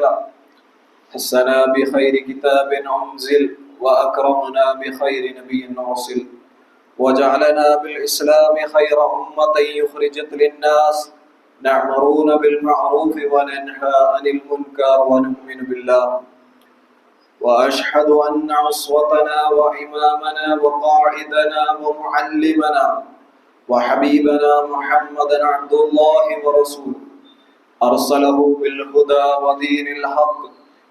له. حسنا بخير كتاب أنزل وأكرمنا بخير نبي أرسل وجعلنا بالإسلام خير أمة يخرجت للناس نأمرون بالمعروف وننهى عن المنكر ونؤمن بالله. وأشهد أن أسوتنا وإمامنا وقائدنا ومعلمنا وحبيبنا محمدا عبد الله ورسوله أرسله بالهدى ودين الحق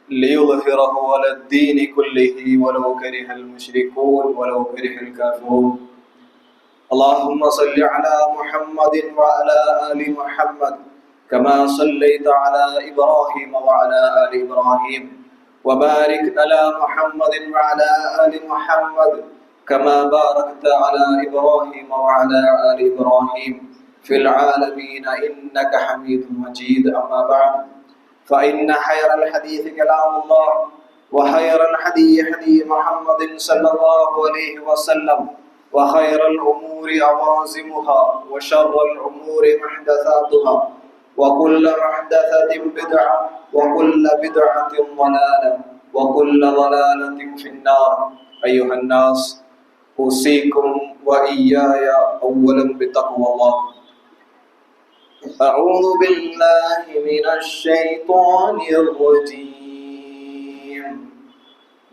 ليظهره على الدين كله ولو كره المشركون ولو كره الكافرون. اللهم صل على محمد وعلى آل محمد كما صليت على إبراهيم وعلى آل إبراهيم وبارك على محمد وعلى آل محمد كما باركت على إبراهيم وعلى آل إبراهيم في العالمين إنك حميد مجيد. أما بعد فإن خير الحديث كلام الله وخير الهدي هدي محمد صلى الله عليه وسلم وخير الأمور عوازمها وشر الأمور محدثاتها وكل محدثة بدعة وكل بدعة ضلالة وكل ضلالة في النار. أيها الناس أوصيكم وإياي أولا بتقوى الله. أعوذ بالله من الشيطان الرجيم.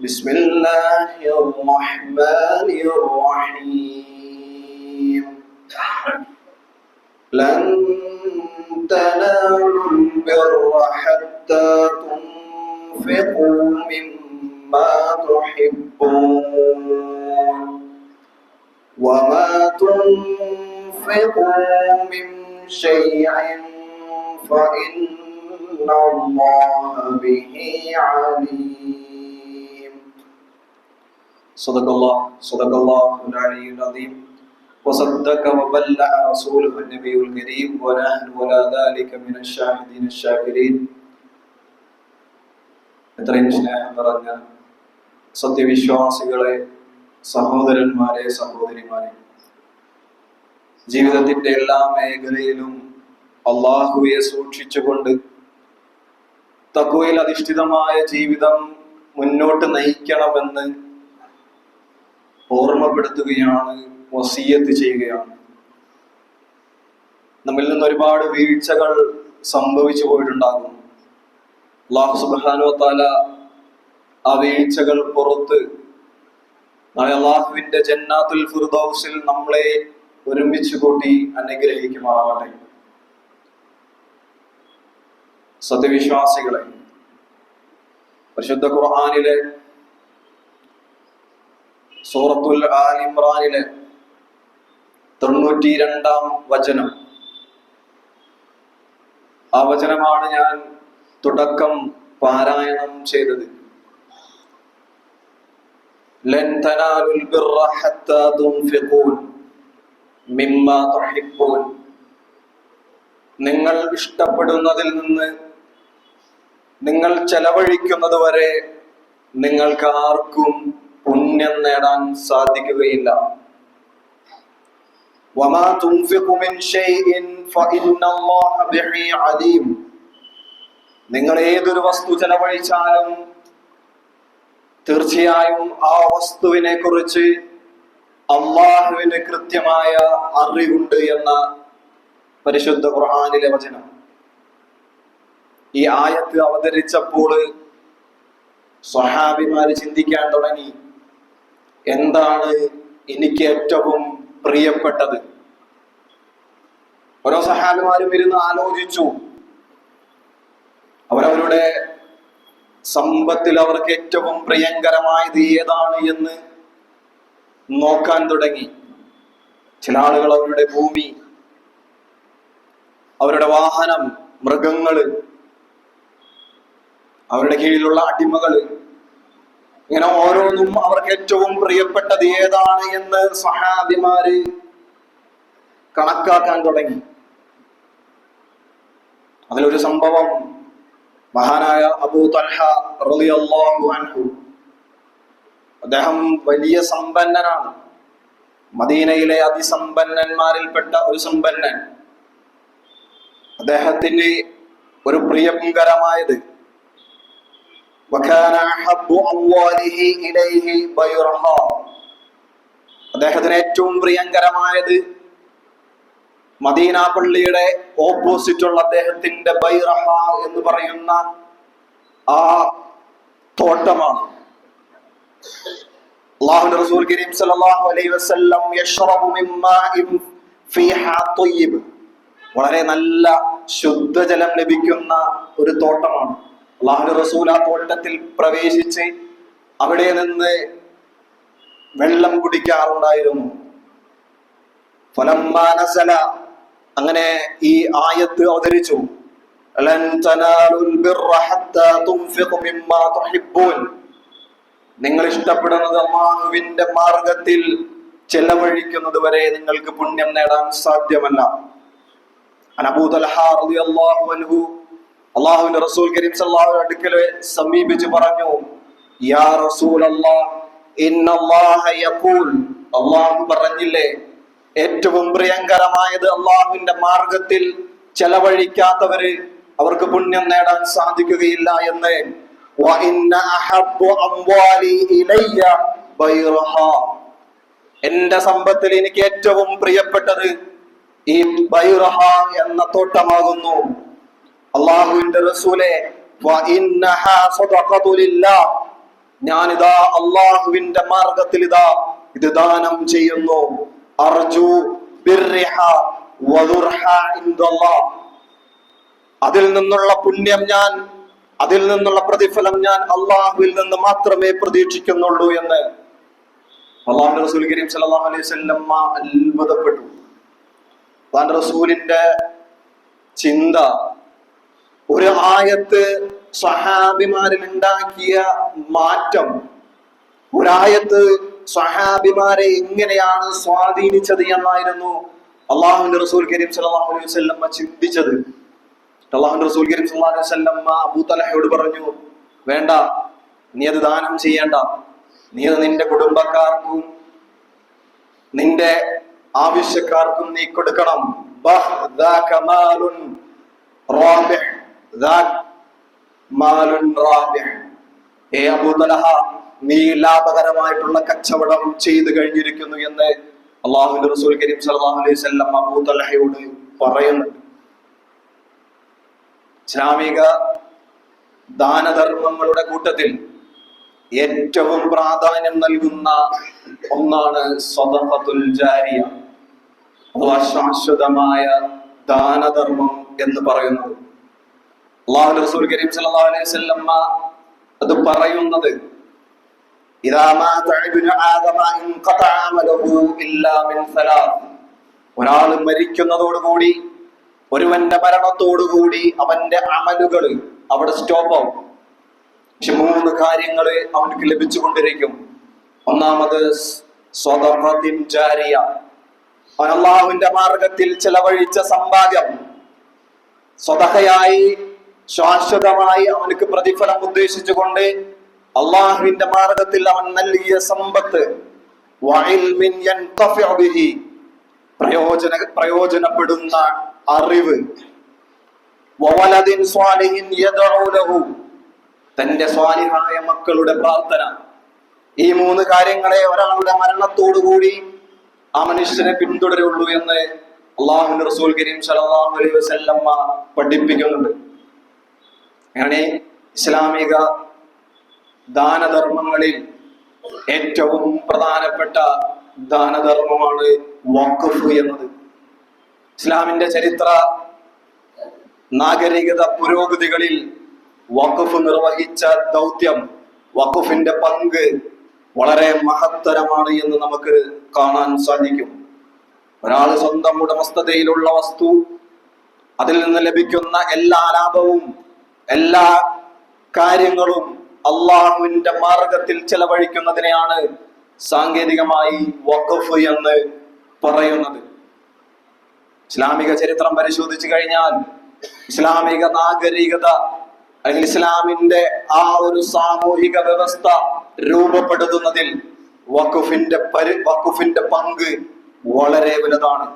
بسم الله الرحمن الرحيم. لن تنالوا البر حتى تنفقوا مما تحبون وما تنفقوا من شيء فإن الله به عليم. صدق الله العلي العظيم وصدق وبلغ رسوله النبي الكريم ونحن ولا ذلك من الشاهدين الشاكرين. എത്രയും സ്നേഹം നിറഞ്ഞ സത്യവിശ്വാസികളെ, സഹോദരന്മാരെ, സഹോദരിമാരെ, ജീവിതത്തിന്റെ എല്ലാ മേഖലയിലും അള്ളാഹുവെ സൂക്ഷിച്ചുകൊണ്ട് തഖ്വയിൽ അധിഷ്ഠിതമായ ജീവിതം മുന്നോട്ട് നയിക്കണമെന്ന് ഓർമ്മപ്പെടുത്തുകയാണ്, വസിയ്യത്ത് ചെയ്യുകയാണ്. നമ്മിൽ നിന്ന് ഒരുപാട് വീഴ്ചകൾ സംഭവിച്ചു പോയിട്ടുണ്ടാകും. അല്ലാഹു സുബ്ഹാനഹു വ തആല ആ വീഴ്ചകൾ പുറത്ത് നാളെ അല്ലാഹുവിന്റെ ജന്നാത്തുൽ ഫിർദൗസിൽ നമ്മളെ ഒരുമിച്ച് കൂട്ടി അനുഗ്രഹിക്കുമാറാവട്ടെ. സത്യവിശ്വാസികളെ, പരിശുദ്ധ ഖുർആനിലെ സൂറത്തുൽ ആൽ ഇംറാനിലെ 92-ാം വചനം, ആ വചനമാണ് ഞാൻ തുടക്കം പാരായണം ചെയ്തത്. ലൻ തനാലുൽ ബിർറ ഹത്താ തുൻഫിഖൂൻ മിമ്മാ തുഹിബ്ബൂൻ. നിങ്ങൾ ഇഷ്ടപ്പെടുന്നതിൽ നിന്ന് നിങ്ങൾ ചെലവഴിക്കുന്നത് വരെ നിങ്ങൾക്ക് ആർക്കും പുണ്യം നേടാൻ സാധിക്കുകയില്ല. വമാ തുൻഫിഖു മിൻ ഷൈഇൻ ഫഇന്നല്ലാഹ ബിഹി അലീം. നിങ്ങൾ ഏതൊരു വസ്തു ചെലവഴിച്ചാലും തീർച്ചയായും ആ വസ്തുവിനെ കുറിച്ച് അള്ളാഹുവിന് കൃത്യമായ അറിവുണ്ട് എന്ന പരിശുദ്ധ ഖുർആനിലെ വചനം. ഈ ആയത്ത് അവതരിച്ചപ്പോൾ സ്വഹാബിമാര് ചിന്തിക്കാൻ തുടങ്ങി, എന്താണ് എനിക്ക് ഏറ്റവും പ്രിയപ്പെട്ടത്? ഓരോ സഹാബിമാരും ഇരുന്ന് ആലോചിച്ചു. അവരവരുടെ സമ്പത്തിൽ അവർക്ക് ഏറ്റവും പ്രിയങ്കരമായത് ഏതാണ് എന്ന് നോക്കാൻ തുടങ്ങി. ചില ആളുകൾ അവരുടെ ഭൂമി, അവരുടെ വാഹനം, മൃഗങ്ങള്, അവരുടെ കീഴിലുള്ള അടിമകള്, ഇങ്ങനെ ഓരോന്നും അവർക്ക് ഏറ്റവും പ്രിയപ്പെട്ടത് ഏതാണ് എന്ന് സഹാബിമാര് കണക്കാക്കാൻ തുടങ്ങി. അതിലൊരു സംഭവം, മഹാനായ അബൂ തൽഹ റളിയല്ലാഹു അൻഹു, അദ്ദേഹം വലിയ സമ്പന്നനാണ്. മദീനയിലെ അതിസമ്പന്നന്മാരിൽപ്പെട്ട ഒരു സമ്പന്നൻ. അദ്ദേഹത്തിന് ഒരു പ്രിയങ്കരമായത്, അഹബ്ബു അംവാലിഹി ഇലൈഹി ബൈറഹ. അദ്ദേഹത്തിന് ഏറ്റവും പ്രിയങ്കരമായത് മദീന പള്ളിയുടെ ഓപ്പോസിറ്റുള്ള അദ്ദേഹത്തിന്റെ ബൈറഹ എന്ന് പറയുന്ന ആ തോട്ടമാണ്. അല്ലാഹുവിന്റെ റസൂൽ കരീം സല്ലല്ലാഹു അലൈഹി വസല്ലം യശ്റബു മിൻ മാഇൻ ഫീഹാ ത്വയ്യിബ്, വളരെ നല്ല ശുദ്ധജലം ലഭിക്കുന്ന ഒരു തോട്ടമാണ്. അല്ലാഹുവിന്റെ റസൂൽ ആ തോട്ടത്തിൽ പ്രവേശിച്ച് അവിടെ നിന്ന് വെള്ളം കുടിക്കാറുണ്ടായിരുന്നു. ഫലമ്മാ നസല, അങ്ങനെ ഈ ആയത്ത് അവതരിച്ചു. ലൻ തനാലുൽ ബിർറ ഹത്താ തുൻഫിഖു മിമ്മാ തുഹിബ്ബൂൻ, നിങ്ങൾ ഇഷ്ടപ്പെടുന്നത് അല്ലാഹുവിന്റെ മാർഗത്തിൽ ചെലവഴിക്കുന്നത് വരെ നിങ്ങൾക്ക് പുണ്യം നേടാൻ സാധ്യമല്ല. അബൂ തൽഹ റളിയല്ലാഹു അൻഹു അല്ലാഹുവിന്റെ റസൂൽ കരീം സല്ലല്ലാഹു അലൈഹി അടുക്കൽ സമീപിച്ച് പറഞ്ഞു, യാ റസൂലല്ലാഹ് ഇന്നല്ലാഹ യഖൂൽ, അല്ലാഹു പറഞ്ഞില്ലേ ഏറ്റവും പ്രിയങ്കരമായത് അല്ലാഹുവിന്റെ മാർഗത്തിൽ ചെലവഴിക്കാത്തവര് അവർക്ക് പുണ്യം നേടാൻ സാധിക്കുകയില്ല എന്ന്. വ ഇന്ന അഹബ്ബു അംവാലി ഇലയ്യ ബൈറഹ, എന്റെ സമ്പത്തിൽ എനിക്ക് ഏറ്റവും പ്രിയപ്പെട്ടത് ഈ ബൈറഹ എന്ന തോട്ടമാകുന്നു. അല്ലാഹുവിന്റെ റസൂലേ, വ ഇന്നഹാ സദഖതു ലില്ലാഹ്, ഞാനിതാ അല്ലാഹുവിന്റെ മാർഗത്തിൽ ഇത് ദാനം ചെയ്യുന്നു. അർജു ബിർരിഹ വദുർഹ ഇൻദല്ലാഹ്, അതിൽ നിന്നുള്ള പുണ്യം ഞാൻ, അതിൽ നിന്നുള്ള പ്രതിഫലം ഞാൻ അള്ളാഹുവിൽ നിന്ന് മാത്രമേ പ്രതീക്ഷിക്കുന്നുള്ളൂ എന്ന് അല്ലാഹുവിന്റെ റസൂൽ കരീം സല്ലല്ലാഹു അലൈഹി വസല്ലം അത്ഭുതപ്പെട്ടു. അല്ലാഹുവിന്റെ റസൂലിന്റെ ചിന്ത, ഒരു ആയത്ത് സ്വഹാബിമാരിൽ ഉണ്ടാക്കിയ മാറ്റം, ഒരായത്ത് സ്വഹാബിമാരെ എങ്ങനെയാണ് സ്വാധീനിച്ചത് എന്നായിരുന്നു അല്ലാഹുവിന്റെ റസൂൽ കരീം സല്ലല്ലാഹു അലൈഹി വസല്ലം ചിന്തിച്ചത്. അല്ലാഹുവിന്റെ റസൂൽ കരീം സല്ലല്ലാഹു അലൈഹി വസല്ലം അബൂ തൽഹയോട് പറഞ്ഞു, വേണ്ട, നീ അത് ദാനം ചെയ്യേണ്ട, നീ അത് നിന്റെ കുടുംബക്കാർക്കും നിന്റെ ആവശ്യക്കാർക്കും നീ കൊടുക്കണം. ഏ അബൂ തൽഹ, നീ ലാഭകരമായിട്ടുള്ള കച്ചവടം ചെയ്തു കഴിഞ്ഞിരിക്കുന്നു എന്ന് അല്ലാഹുവിന്റെ റസൂൽ കരീം സല്ലല്ലാഹു അലൈഹി വസല്ലം അബൂ തൽഹയോട് പറയുന്നുണ്ട്. ഇസ്ലാമിക ദാനധർമ്മങ്ങളുടെ കൂട്ടത്തിൽ ഏറ്റവും പ്രാധാന്യം നൽകുന്ന ഒന്നാണ് സദഖത്തുൽ ജാരിയ, അഥവാ ശാശ്വതമായ ദാനധർമ്മം എന്ന് പറയുന്നത്. അല്ലാഹുവിന്റെ റസൂൽ കരീം സല്ലല്ലാഹു അലൈഹി വസല്ലം അത് പറയുന്നത്, ഇദാ മാത ഇബ്നു ആദമ ഇൻഖതഅ അമലുഹു ഇല്ലാ മിൻ സലാസ്, ഒരാൾ മരിക്കുന്നതോടുകൂടി, ഒരുവന്റെ മരണത്തോടുകൂടി അവന്റെ അമലുകൾ അവിടെ സ്റ്റോപ്പ് ആവും. പക്ഷെ 3 കാര്യങ്ങൾ അവനക്ക് ലഭിച്ചുകൊണ്ടിരിക്കും. ഒന്നാമത് സ്വദഖത്തുൻ ജാരിയ, അവൻ അല്ലാഹുവിന്റെ മാർഗത്തിൽ ചെലവഴിച്ച സമ്പാദ്യം സ്വതഹയായി ശാശ്വതമായി അവനക്ക് പ്രതിഫലം ഉദ്ദേശിച്ചുകൊണ്ട് അള്ളാഹുവിന്റെ മാർഗത്തിൽ അവൻ നൽകിയ സമ്പത്ത്, വഇൽമിൻ യൻതഫിഉ ബിഹി, പ്രയോജനപ്പെടുന്ന അറിവ്, വവലദിൻ സ്വാലിഹിൻ യദ്ഉ ലഹു, തന്റെ സ്വാലിഹായ മക്കളുടെ പ്രാർത്ഥന. ഈ 3 കാര്യങ്ങളെ ഒരാളുടെ മരണത്തോടുകൂടി ആ മനുഷ്യനെ പിന്തുടരുള്ളൂ എന്ന് അല്ലാഹുവിന്റെ റസൂൽ കരീം സല്ലല്ലാഹു അലൈഹി വസല്ലം പഠിപ്പിക്കുന്നുണ്ട്. അങ്ങനെ ഇസ്ലാമിക ദാനധർമ്മങ്ങളിൽ ഏറ്റവും പ്രധാനപ്പെട്ട ദാനധർമ്മമാണ് വഖഫ് എന്നത്. ഇസ്ലാമിന്റെ ചരിത്ര നാഗരികത പുരോഗതികളിൽ വഖഫ് നിർവഹിച്ച ദൗത്യം, വഖഫിന്റെ പങ്ക് വളരെ മഹത്തരമാണ് എന്ന് നമുക്ക് കാണാൻ സാധിക്കും. ഒരാൾ സ്വന്തം ഉടമസ്ഥതയിലുള്ള വസ്തു, അതിൽ നിന്ന് ലഭിക്കുന്ന എല്ലാ ലാഭവും എല്ലാ കാര്യങ്ങളും അള്ളാഹുവിന്റെ മാർഗത്തിൽ ചെലവഴിക്കുന്നതിനെയാണ് സാങ്കേതികമായി വഖഫ് എന്ന് പറയുന്നത്. ഇസ്ലാമിക ചരിത്രം പരിശോധിച്ചു കഴിഞ്ഞാൽ ഇസ്ലാമിക നാഗരികത അല്ലെങ്കിൽ ഇസ്ലാമിന്റെ ആ ഒരു സാമൂഹിക വ്യവസ്ഥ രൂപപ്പെടുത്തുന്നതിൽ വഖഫിന്റെ പങ്ക് വളരെ വലുതാണ്.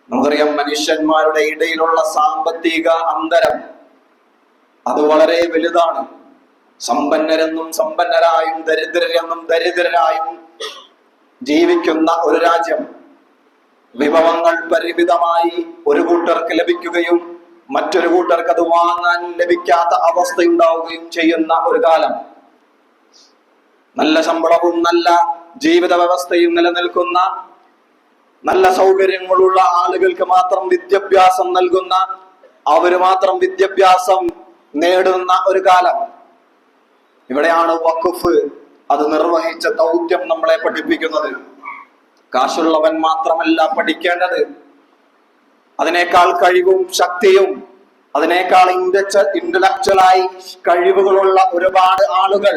നമുക്കറിയാം, മനുഷ്യന്മാരുടെ ഇടയിലുള്ള സാമ്പത്തിക അന്തരം അത് വളരെ വലുതാണ്. സമ്പന്നരെന്നും സമ്പന്നരായും ദരിദ്രരെന്നും ദരിദ്രരായും ജീവിക്കുന്ന ഒരു രാജ്യം. വിഭവങ്ങൾ പരിമിതമായി ഒരു കൂട്ടർക്ക് ലഭിക്കുകയും മറ്റൊരു കൂട്ടർക്ക് അത് വാങ്ങാൻ ലഭിക്കാത്ത അവസ്ഥയുണ്ടാവുകയും ചെയ്യുന്ന ഒരു കാലം. നല്ല ശമ്പളവും നല്ല ജീവിത വ്യവസ്ഥയും നിലനിൽക്കുന്ന, നല്ല സൗകര്യങ്ങളുള്ള ആളുകൾക്ക് മാത്രം വിദ്യാഭ്യാസം നൽകുന്ന, അവര് മാത്രം വിദ്യാഭ്യാസം നേടുന്ന ഒരു കാലം. ഇവിടെയാണ് വഖഫ് അത് നിർവഹിച്ച ദൗത്യം നമ്മളെ പഠിപ്പിക്കുന്നത്. കാശുള്ളവൻ മാത്രമല്ല പഠിക്കേണ്ടത്, അതിനേക്കാൾ കഴിവും ശക്തിയും അതിനേക്കാൾ ഇന്റലക്ച്വലായി കഴിവുകളുള്ള ഒരുപാട് ആളുകൾ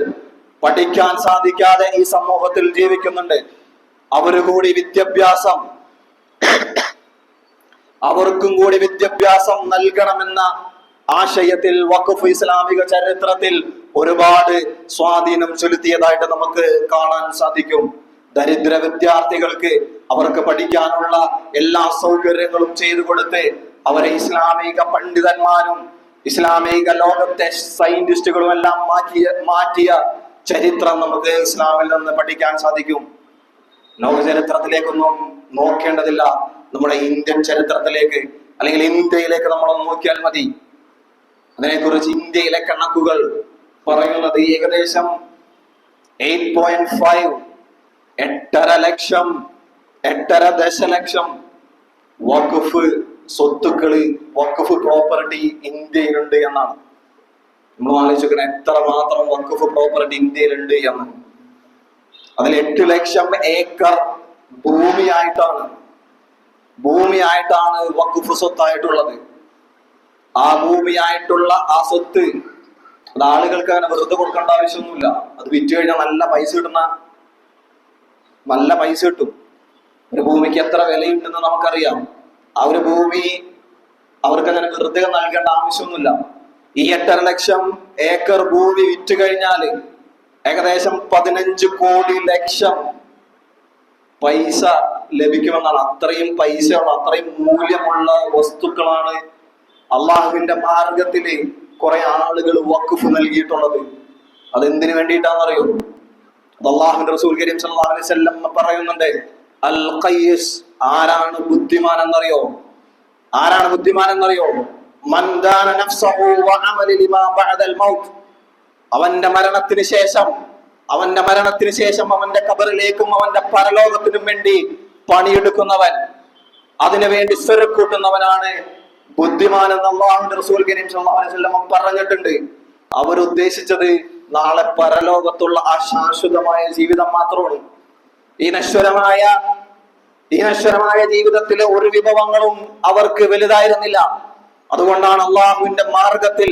പഠിക്കാൻ സാധിക്കാതെ ഈ സമൂഹത്തിൽ ജീവിക്കുന്നുണ്ട്. അവർക്കും കൂടി വിദ്യാഭ്യാസം നൽകണമെന്ന ആശയത്തിൽ വഖഫ് ഇസ്ലാമിക ചരിത്രത്തിൽ ഒരുപാട് സ്വാധീനം ചെലുത്തിയതായിട്ട് നമുക്ക് കാണാൻ സാധിക്കും. ദരിദ്ര വിദ്യാർത്ഥികൾക്ക് അവർക്ക് പഠിക്കാനുള്ള എല്ലാ സൗകര്യങ്ങളും ചെയ്തു കൊടുത്ത് അവരെ ഇസ്ലാമിക പണ്ഡിതന്മാരും ഇസ്ലാമിക ലോകത്തെ സയന്റിസ്റ്റുകളും എല്ലാം മാറ്റിയ ചരിത്രം നമുക്ക് ഇസ്ലാമിൽ നിന്ന് പഠിക്കാൻ സാധിക്കും. ലോക ചരിത്രത്തിലേക്കൊന്നും നോക്കേണ്ടതില്ല, നമ്മുടെ ഇന്ത്യൻ ചരിത്രത്തിലേക്ക് അല്ലെങ്കിൽ ഇന്ത്യയിലേക്ക് നമ്മളൊന്ന് നോക്കിയാൽ മതി. അതിനെക്കുറിച്ച് ഇന്ത്യയിലെ കണക്കുകൾ പറയുന്നത് ഏകദേശം 8.5 8.5 ദശലക്ഷം വഖഫ് സ്വത്തുക്കള്, വഖഫ് പ്രോപ്പർട്ടി ഇന്ത്യയിലുണ്ട് എന്നാണ്. നമ്മൾ ആലോചിക്കുന്നത് എത്ര മാത്രം വഖഫ് പ്രോപ്പർട്ടി ഇന്ത്യയിലുണ്ട് എന്ന്. അതിൽ 8 ലക്ഷം ഏക്കർ ഭൂമിയായിട്ടാണ് വഖഫ് സ്വത്തായിട്ടുള്ളത്. ആ ഭൂമിയായിട്ടുള്ള ആ സ്വത്ത് അത് ആളുകൾക്ക് അങ്ങനെ വെറുതെ കൊടുക്കേണ്ട ആവശ്യമൊന്നുമില്ല. അത് വിറ്റ് കഴിഞ്ഞാൽ നല്ല പൈസ കിട്ടും. ഒരു ഭൂമിക്ക് എത്ര വിലയുണ്ടെന്ന് നമുക്കറിയാം. ആ ഒരു ഭൂമി അവർക്ക് അങ്ങനെ വെറുതെ നൽകേണ്ട ആവശ്യമൊന്നുമില്ല. ഈ 8.5 ലക്ഷം ഏക്കർ ഭൂമി വിറ്റ് കഴിഞ്ഞാൽ ഏകദേശം 15 കോടി ലക്ഷം പൈസ ലഭിക്കുമെന്നാണ്. അത്രയും പൈസയുള്ള, അത്രയും മൂല്യമുള്ള വസ്തുക്കളാണ് അള്ളാഹുവിന്റെ മാർഗത്തില് കുറെ ആളുകൾ വഖഫ് നൽകിയിട്ടുള്ളത്. അതെന്തിനു വേണ്ടിയിട്ടാണെന്നറിയോ? അത് അള്ളാഹുവിന്റെ റസൂൽ കരീം സല്ലല്ലാഹു അലൈഹി വസല്ലം പറയുന്നുണ്ട്, അൽ ഖയ്യിസ്, ആരാണ് ബുദ്ധിമാൻ എന്നറിയോ? മൻ ദാന നഫ്സഹു വഅമല ലിമാ ബഅദൽ മൗത്ത്. അവന്റെ മരണത്തിന് ശേഷം അവന്റെ ഖബറിലേക്കും അവന്റെ പരലോകത്തിനും വേണ്ടി പണിയെടുക്കുന്നവൻ, അതിനുവേണ്ടി സ്വരക്കൂട്ടുന്നവനാണ് ബുദ്ധിമാൻ എന്ന് അല്ലാഹുവിന്റെ റസൂൽ കരീം സല്ലല്ലാഹു അലൈഹി വസല്ലം പറഞ്ഞിട്ടുണ്ട്. അവരുദ്ദേശിച്ചത് നാളെ പരലോകത്തുള്ള ആ ശാശ്വതമായ ജീവിതം മാത്രമാണ്. ഈ നശ്വരമായ ജീവിതത്തിലെ ഒരു വിഭവങ്ങളും അവർക്ക് വലുതായിരുന്നില്ല. അതുകൊണ്ടാണ് അള്ളാഹുവിന്റെ മാർഗത്തിൽ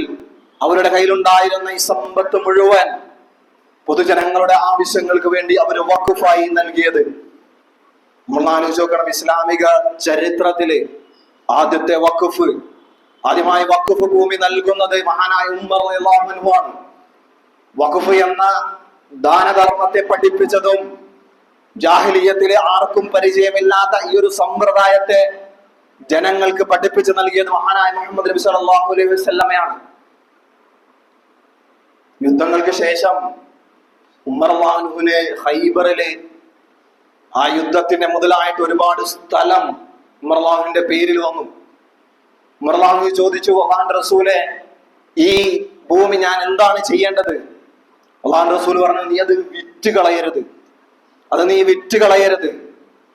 അവരുടെ കയ്യിലുണ്ടായിരുന്ന ഈ സമ്പത്ത് മുഴുവൻ പൊതുജനങ്ങളുടെ ആവശ്യങ്ങൾക്ക് വേണ്ടി അവർ വഖഫായി നൽകിയത്. നമ്മൾ ആലോചിച്ച് നോക്കണം, ഇസ്ലാമിക ചരിത്രത്തില് ആദ്യമായി വഖഫ് ഭൂമി നൽകുന്നത് മഹാനായ ഉമർ റളിയല്ലാഹു അൻഹു ആണ്. വഖഫ് എന്ന ദാനധർമ്മത്തെ പഠിപ്പിച്ചതും ജാഹിലിയ്യത്തിലെ ആർക്കും പരിചയമില്ലാത്ത ഈ ഒരു സമ്പ്രദായത്തെ ജനങ്ങൾക്ക് പഠിപ്പിച്ചു നൽകിയത് മഹാനായ മുഹമ്മദ് നബി സല്ലല്ലാഹു അലൈഹി വസല്ലമയാണ്. യുദ്ധങ്ങൾക്ക് ശേഷം ഉമർ റളിയല്ലാഹു അൻഹുവിനെ ഖൈബറിലെ ആ യുദ്ധത്തിന്റെ മുതലായിട്ട് ഒരുപാട് സ്ഥലം ഉമർ റളിയല്ലാഹു അൻഹുവിന്റെ പേരിൽ വന്നു. ഉമർ റളിയല്ലാഹു അൻഹു ചോദിച്ചു, അല്ലാഹുവിന്റെ റസൂലേ, ഈ ഭൂമി ഞാൻ എന്താണ് ചെയ്യേണ്ടത്? അല്ലാഹുവിന്റെ റസൂൽ പറഞ്ഞു, നീ അത് വിറ്റ് കളയരുത്,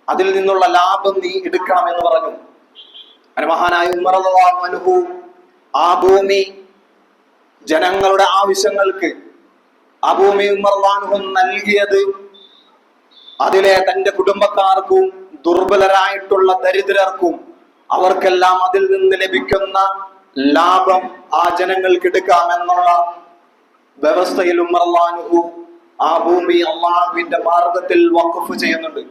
അതിൽ നിന്നുള്ള ലാഭം നീ എടുക്കണം എന്ന് പറഞ്ഞു. മഹാനായ ഉമർ റളിയല്ലാഹു അൻഹു ആ ഭൂമി ജനങ്ങളുടെ ആവശ്യങ്ങൾക്ക് ആ ഭൂമി ഉമർ റളിയല്ലാഹു അൻഹു നൽകിയത് അതിലെ തന്റെ കുടുംബക്കാർക്കും ദുർബലരായിട്ടുള്ള ദരിദ്രർക്കും അവർക്കെല്ലാം അതിൽ നിന്ന് ലഭിക്കുന്ന ലാഭം ആ ജനങ്ങൾക്ക് എടുക്കാമെന്നുള്ള വ്യവസ്ഥയിൽ ഉമർ റളിയല്ലാഹു അൻഹു ആ ഭൂമി അള്ളാഹുവിന്റെ മാർഗത്തിൽ വഖഫ് ചെയ്യുന്നുണ്ട്.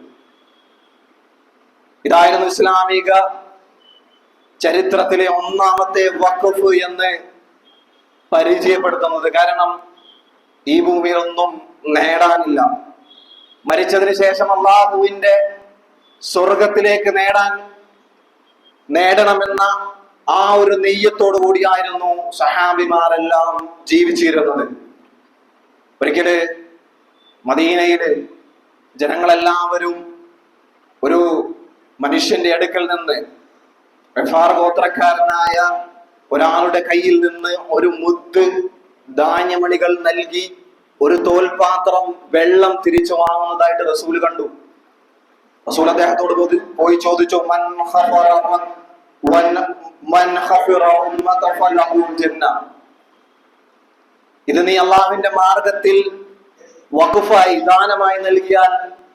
ഇതായിരുന്നു ഇസ്ലാമിക ചരിത്രത്തിലെ ഒന്നാമത്തെ വഖഫ് എന്ന് പരിചയപ്പെടുത്തുന്നത്. കാരണം ഈ ഭൂമിയിലൊന്നും നേടാനില്ല. മരിച്ചതിന് ശേഷം അള്ളാഹുവിന്റെ സ്വർഗത്തിലേക്ക് നേടണമെന്ന ആ ഒരു നെയ്യത്തോടു കൂടിയായിരുന്നു സഹാബിമാരെല്ലാം ജീവിച്ചിരുന്നത്. ഒരിക്കല് മദീനയില് ജനങ്ങളെല്ലാവരും ഒരു മനുഷ്യന്റെ അടുക്കൽ നിന്ന് ഗഫാർ ഗോത്രക്കാരനായ ഒരാളുടെ കയ്യിൽ നിന്ന് ഒരു മുത്ത് ധാന്യമണികൾ നൽകി ഒരു തോൽപാത്രം വെള്ളം തിരിച്ചു വാങ്ങുന്നതായിട്ട് റസൂൽ കണ്ടു. റസൂൽ അദ്ദേഹത്തോട് പോയി ചോദിച്ചു, ഇത് നീ അള്ളാഹുവിന്റെ മാർഗത്തിൽ വഖഫായി ദാനമായി നൽകിയാൽ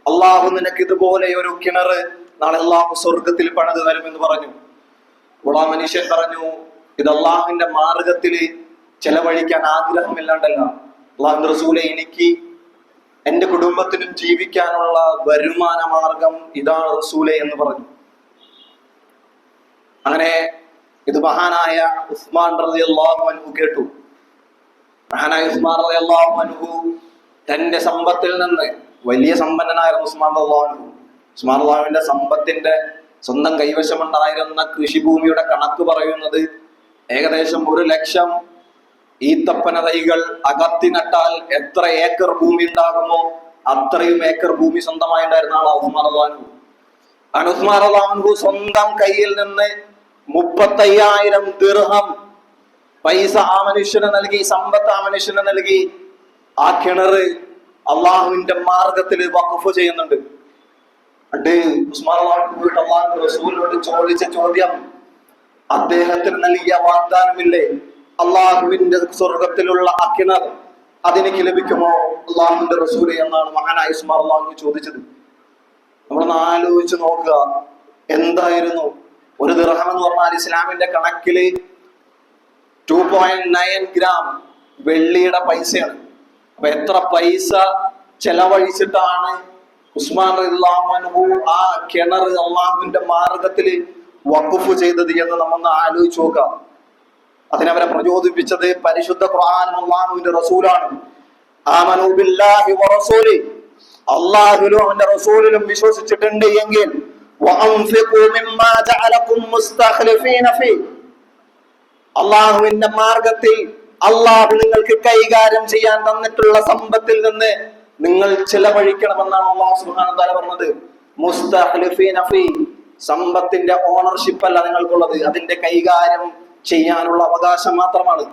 അള്ളാഹു നിനക്ക് ഇതുപോലെ ഒരു കിണറ് നാളെ അള്ളാഹു സ്വർഗത്തിൽ പണിത് തരുമെന്ന് പറഞ്ഞു. അപ്പോൾ ആ മനുഷ്യൻ പറഞ്ഞു, ഇത് അള്ളാഹുവിന്റെ മാർഗത്തില് ചെലവഴിക്കാൻ ആഗ്രഹമില്ലാണ്ടല്ല, അള്ളാഹുവിന്റെ റസൂലെ എനിക്ക് എന്റെ കുടുംബത്തിനും ജീവിക്കാനുള്ള വരുമാന മാർഗം ഇതാണ് റസൂലെ എന്ന് പറഞ്ഞു. അങ്ങനെ ഇത് മഹാനായ ഉസ്മാൻ റളിയല്ലാഹു അൻഹു കേട്ടു. മഹാനായ ഉസ്മാൻ റളിയല്ലാഹു അൻഹു തന്റെ സമ്പത്തിൽ നിന്ന്, വലിയ സമ്പന്നനായിരുന്നു ഉസ്മാൻ റളിയല്ലാഹു അൻഹു. ഉസ്മാൻ റളിയല്ലാഹുവിന്റെ സമ്പത്തിന്റെ സ്വന്തം കൈവശമുണ്ടായിരുന്ന കൃഷിഭൂമിയുടെ കണക്ക് പറയുന്നത് ഏകദേശം 1,00,000 ഈത്തപ്പന തൈകൾ അകത്തി നട്ടാൽ എത്ര ഏക്കർ ഭൂമി ഉണ്ടാകുമോ അത്രയും ഏക്കർ ഭൂമി സ്വന്തമായി ഉണ്ടായിരുന്ന ആളാണ് ഉസ്മാൻ റളിയല്ലാഹു അൻഹു. ഉസ്മാൻ റളിയല്ലാഹു അൻഹു സ്വന്തം കയ്യിൽ നിന്ന് 35,000 ദിർഹം പൈസ ആ മനുഷ്യന് നൽകി, സമ്പത്ത് ആ മനുഷ്യന് നൽകി. ആ കിണറ് അള്ളാഹുവിന്റെ മാർഗത്തിൽ വഖഫ് ചെയ്യുന്നുണ്ട്. ഉസ്മാൻ റളിയല്ലാഹു അൻഹു പോയിട്ട് അള്ളാഹുവിന്റെ റസൂലിനോട് ചോദിച്ച ചോദ്യം, അദ്ദേഹത്തിന് നൽകിയ വാഗ്ദാനമില്ലേ, അള്ളാഹുവിന്റെ സ്വർഗത്തിലുള്ള ആ കിണർ അതെനിക്ക് ലഭിക്കുമോ അള്ളാഹുവിന്റെ റസൂലെ എന്നാണ് മഹാനായ ഉസ്മാൻ റളിയല്ലാഹു അൻഹു ചോദിച്ചത്. നമ്മളൊന്ന് ആലോചിച്ച് നോക്കുക, എന്തായിരുന്നു ഒരു ദിർഹം എന്ന് പറഞ്ഞാൽ ഇസ്ലാമിന്റെ കണക്കില് 2.9 ഗ്രാം വെള്ളിയുടെ പൈസയാണ്. അപ്പൊ എത്ര പൈസ ചെലവഴിച്ചിട്ടാണ് ഉസ്മാൻ റളിയല്ലാഹു അൻഹു ആ കിണർ അള്ളാഹുവിന്റെ മാർഗത്തിൽ വഖഫ് ചെയ്തത് എന്ന് നമ്മൊന്ന് ആലോചിച്ച് നോക്കാം. അതിനവരെ പ്രചോദിപ്പിച്ചത് പരിശുദ്ധ ഖുർആനും അള്ളാഹുവിന്റെ റസൂലാണ്. ആമനൂ ബില്ലാഹി വറസൂലി, അള്ളാഹുവിലും അവന്റെ റസൂലിലും വിശ്വസിച്ചിട്ടുണ്ട് എങ്കിൽ വഅൻഫിഖൂ മിമ്മാ ജഅലകും മുസ്തഖ്ലിഫീന ഫീ, അള്ളാഹുവിന്റെ മാർഗത്തിൽ അള്ളാഹു നിങ്ങൾക്ക് കൈകാര്യം ചെയ്യാൻ തന്നിട്ടുള്ള സമ്പത്തിൽ നിന്ന് നിങ്ങൾ ചെലവഴിക്കണമെന്നാണ് അള്ളാഹു സുബ്ഹാനഹു വ തആല പറഞ്ഞത്. മുസ്തഖ്ലിഫീന ഫീ, സമ്പത്തിന്റെ ഓണർഷിപ്പ് അല്ല നിങ്ങൾക്കുള്ളത്, അതിന്റെ കൈകാര്യം ചെയ്യാനുള്ള അവകാശം മാത്രമാണ്.